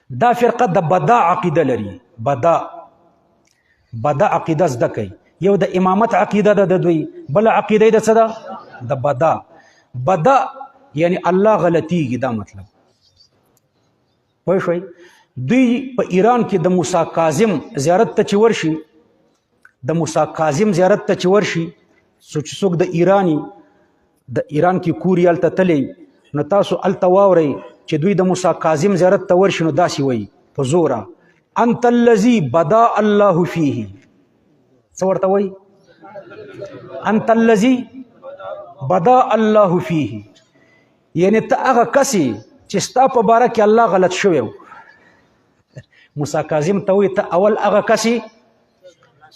دا فرقه د بدا عقیده لري. بدا عقیده زده کوي. یو د امامت عقیده ده د دوی، بل عقیده د څه ده؟ د بدا یعنی الله غلطیږي، دا مطلب پوه شوئ. دوی په ایران کې د موسی کاظم زیارت ته چې ورشي، د موسی کاظم زیارت ته چې ورشي، څوک د ایران کې کور یې هلته تللی، نو تاسو هلته واورئ چې دوی د موسی کاظم زیارت ته ورشي نو داسې وایي په زوره: انت الذي بدا الله فيه. څه ورته وایي؟ انت الذي بدا الله فيه، یعنی ته هغه کس چې ستا په باره کې الله غلط شوی و. موسی کاظم ته وایي ته اول هغه کس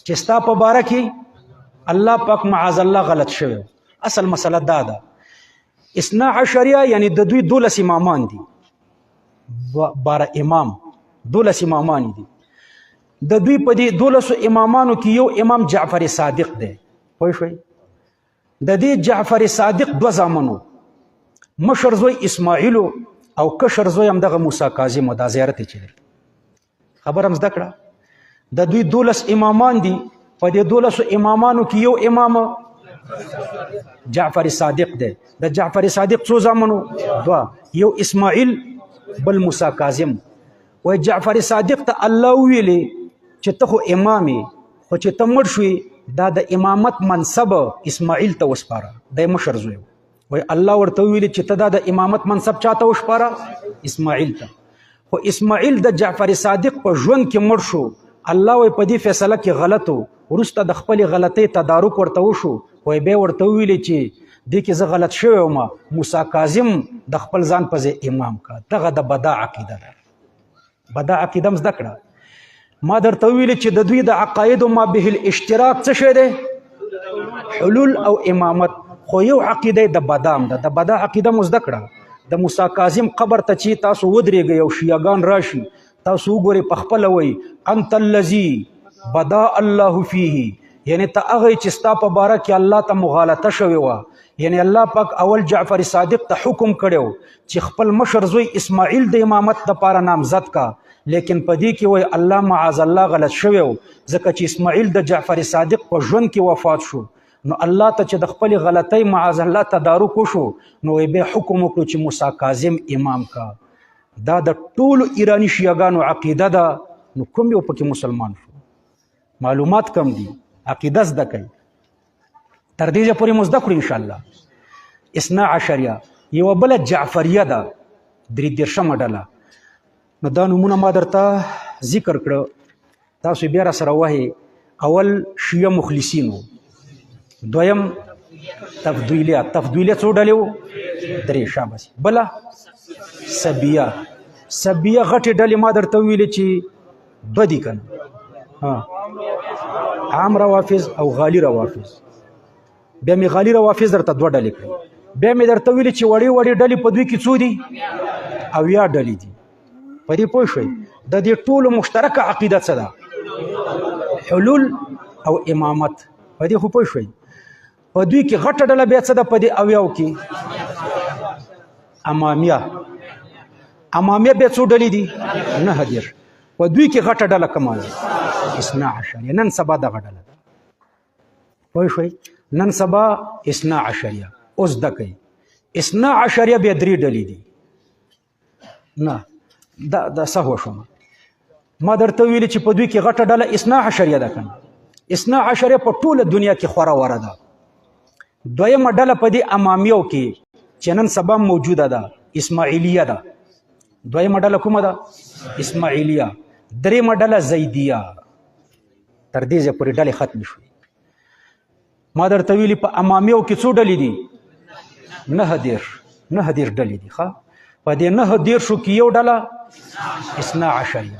چې ستا په باره کې الله پاک معاذ الله غلط شوی و. اصل مسله دا ده، اثنا عشریه یعنی د دوی 12 امامان دي، 12 امام 12 امامان دي. د دوی په دې 12 امامانو کې یو امام جعفر صادق دی. پوه شوئ. د دې جعفر صادق 2 زامنو، مشر زوی اسماعیل او کشر زوی هم دغه موسی کاظم و. دا زیارت یې چې دی خبر هم زده کړه. د دوی 12 امامان دي، په دې 12 امامانو کې یو امام جعفر صادق دی. د جعفر صادق څو زامنو؟ 2، یو اسماعیل بل موسی کاظم. وای جعفر صادق ته الله ویلې چې ته خو امام یې، خو چې ته مړ شوې دا د امامت منصب اسماعیل ته وسپاره، دی مشر زوی. وای الله ورته ویلې چې ته دا د امامت منصب چاته وسپاره؟ اسماعیل ته. خو اسماعیل د جعفر صادق په ژوند کې مړ شو. الله وای په دې فیصله کې غلط و، وروسته د خپلې غلطۍ تدارک ورته وشو. وای بیا ورته ویلې چې دې کې زه غلط شوی وم، موسی کاظم د خپل ځان په ځای امام کا. دغه د بدا عقیده ده. بدا عقیده هم زده کړه. ما درته ویلې چې د دوی د عقایدو ما به الاشتراک څه شی دی؟ حلول او امامت. خو یو عقیده د بدا هم ده. د بدا عقیده مو زده کړه. د موسی کاظم قبر ته چې تاسو ودرېږئ او شیعهګان راشي، تاسو وګورئ په خپله وایي انت الذي بدا الله فيه، یعنی ته هغه چې ستا په باره کې الله ته مغالطه شوې وه. یعنی الله پاک اول جعفر صادق ته حکم کړی چې خپل مشر زوی اسماعیل د امامت دپاره نامزد کا، لیکن په دې کې وایي الله معاذ الله غلط شوی و، ځکه چې اسماعیل د جعفر صادق په ژوند کې وفات شو. نو الله ته چې د خپلې غلطۍ معاذ الله تدارک وشو، نو بیا حکم وکړو چې موسی کاظم امام کا. دا د ټولو ایرانی شیعهګانو عقیده ده. نو کوم یو پکې مسلمان شو؟ معلومات کم دي، عقیده زده کوي. تر دې ځایه پورې مو زده کړو انشاءالله. اثنا عشریه یوه بله جعفریه ده، 33مه ډله. نو دا نومونه ما درته ذکر کړه، تاسو بیا را سره وایئ. اول شیعه مخلصین و، دویم تفضیلیه څو ډلې و؟ 3. شاباس. بله سبیه غټې ډلې ما درته ویلې چې 2 دي که نه؟ عام روافض او غالي روافض. بیا مې غالي روافض درته 2 ډلې کړې. بیا مې درته ویلې چې وړې ډلې په دوی کې څو دي؟ 80 ډلې دي. په دې پوه شوئ. د دې ټولو مشترکه عقیده څه ده؟ حلول او امامت. په دې خو پوه شوئ. په دوی کې غټه ډله بیا څه ده په دې 80 کې؟ امامیه بیا څو ډلې دي؟ 9. په دوی کې غټه ډله کومه ده؟ 12. نن سبا دغه ډله ده. پوه شوئ. نن سبا 12 اوس زده کوي. 12 بیا 3 ډلې دي. نه دا سهو شومه. ما درته ویلې چې په دوی کې غټه ډله 12 ده که نه؟ 12 په ټوله دنیا کې خوره وره ده. دویمه ډله په دې امامیو کې چې نن سبا موجوده ده اسماعیلیه ده. دویمه ډله کومه ده؟ اسماعیلیه. دریمه ډله زیدیه. تر دې ځایه پورې ډلې ختمې شوې. ما درته ویلي په امامیو کې څو ډلې دي؟ 9 ډلې دي. ښه، په دې 9 کې یو ډله 12.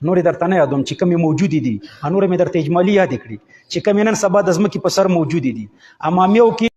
نورې درته نه یادوم چې کومې موجودې دي، نورې مې درته اجمالي یادې کړي چې کومې نن سبا د ځمکې په سر موجودې دي. امامیو کې